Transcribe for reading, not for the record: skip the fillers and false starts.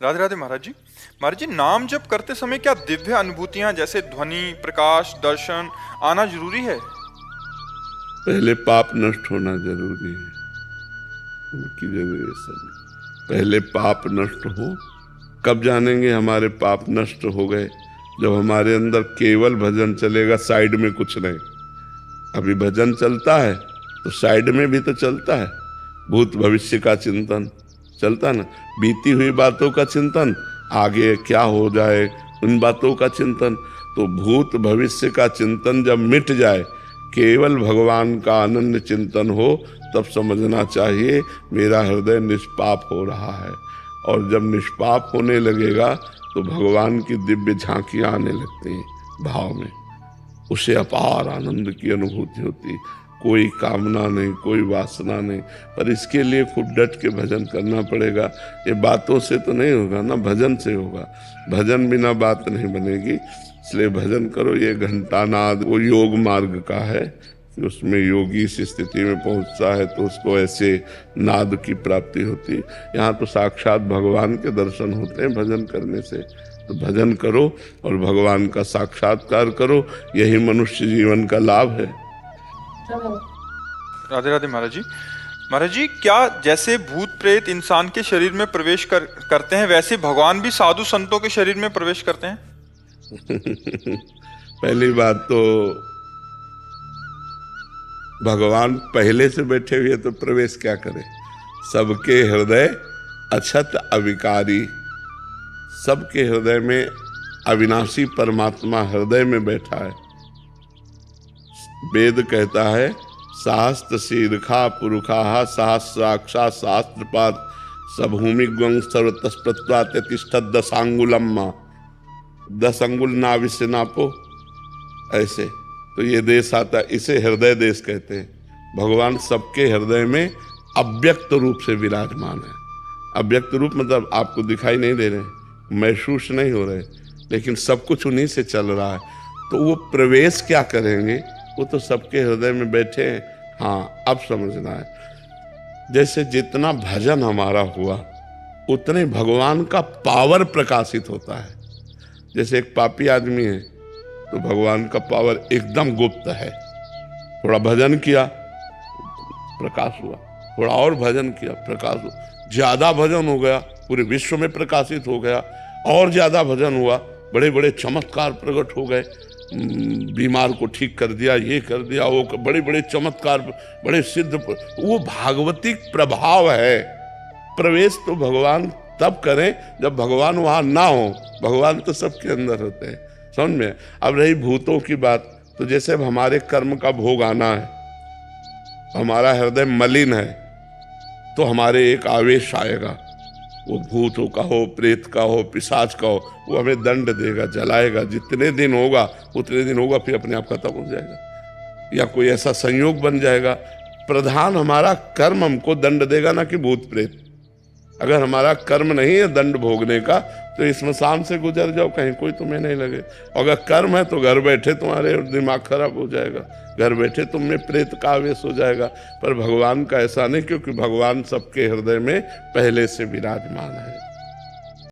राधे राधे महाराज जी। महाराज जी, नाम जप करते समय क्या दिव्य अनुभूतियां जैसे ध्वनि, प्रकाश, दर्शन आना जरूरी है? पहले पाप नष्ट होना जरूरी है। उनकी जगह ये सब पहले पाप नष्ट हो। कब जानेंगे हमारे पाप नष्ट हो गए? जब हमारे अंदर केवल भजन चलेगा, साइड में कुछ नहीं। अभी भजन चलता है तो साइड में भी तो चलता है, भूत भविष्य का चिंतन चलता ना, बीती हुई बातों का चिंतन, आगे क्या हो जाए उन बातों का चिंतन। तो भूत भविष्य का चिंतन जब मिट जाए, केवल भगवान का अनन्य चिंतन हो, तब समझना चाहिए मेरा हृदय निष्पाप हो रहा है। और जब निष्पाप होने लगेगा तो भगवान की दिव्य झांकियां आने लगती हैं भाव में, उसे अपार आनंद की अनुभूति होती। कोई कामना नहीं, कोई वासना नहीं, पर इसके लिए खूब डट के भजन करना पड़ेगा। ये बातों से तो नहीं होगा ना, भजन से होगा। भजन बिना बात नहीं बनेगी। इसलिए भजन करो। ये घंटा नाद वो योग मार्ग का है कि उसमें योगी इस स्थिति में पहुंचता है तो उसको ऐसे नाद की प्राप्ति होती है। यहाँ तो साक्षात भगवान के दर्शन होते हैं भजन करने से। तो भजन करो और भगवान का साक्षात्कार करो, यही मनुष्य जीवन का लाभ है। राधे राधे महाराज जी। महाराज जी, क्या जैसे भूत प्रेत इंसान के शरीर में प्रवेश करते हैं, वैसे भगवान भी साधु संतों के शरीर में प्रवेश करते हैं? पहली बात तो भगवान पहले से बैठे हुए तो प्रवेश क्या करे? सबके हृदय अछत अविकारी, सबके हृदय में अविनाशी परमात्मा हृदय में बैठा है। वेद कहता है सहस्त्र शीर्षा पुरुषा सहस्राक्षा शास्त्रपाद सभूमि ग्वं सर्वतस्प्रत्वातिष्ठत 10 अंगुलम मां, 10 अंगुल नाभि से नापो ऐसे। तो ये देश आता, इसे हृदय देश कहते हैं। भगवान सबके हृदय में अव्यक्त रूप से विराजमान है। अव्यक्त रूप मतलब आपको दिखाई नहीं दे रहे, महसूस नहीं हो रहे, लेकिन सब कुछ उन्हीं से चल रहा है। तो वो प्रवेश क्या करेंगे? वो तो सबके हृदय में बैठे हैं। हाँ, अब समझना है। जैसे जितना भजन हमारा हुआ उतने भगवान का पावर प्रकाशित होता है। जैसे एक पापी आदमी है तो भगवान का पावर एकदम गुप्त है। थोड़ा भजन किया प्रकाश हुआ, थोड़ा और भजन किया प्रकाश हुआ, ज्यादा भजन हो गया पूरे विश्व में प्रकाशित हो गया, और ज्यादा भजन हुआ, बड़े बड़े चमत्कार प्रकट हो गए, बीमार को ठीक कर दिया, ये कर दिया, वो बड़े बड़े चमत्कार, बड़े सिद्ध। वो भागवतिक प्रभाव है। प्रवेश तो भगवान तब करें जब भगवान वहां ना हो। भगवान तो सबके अंदर होते हैं, समझ में। अब रही भूतों की बात, तो जैसे अब हमारे कर्म का भोग आना है, हमारा हृदय मलिन है तो हमारे एक आवेश आएगा, वो भूतों का हो, प्रेत का हो, पिशाच का हो, वो हमें दंड देगा, जलाएगा। जितने दिन होगा उतने दिन होगा, फिर अपने आप खत्म हो जाएगा। या कोई ऐसा संयोग बन जाएगा, प्रधान हमारा कर्म हमको दंड देगा, ना कि भूत प्रेत। अगर हमारा कर्म नहीं है दंड भोगने का तो स्मशान से गुजर जाओ, कहीं कोई तुम्हें नहीं लगे। अगर कर्म है तो घर बैठे तुम्हारे दिमाग खराब हो जाएगा, घर बैठे तुम में प्रेत का आवेश हो जाएगा। पर भगवान का ऐसा नहीं, क्योंकि भगवान सबके हृदय में पहले से विराजमान है।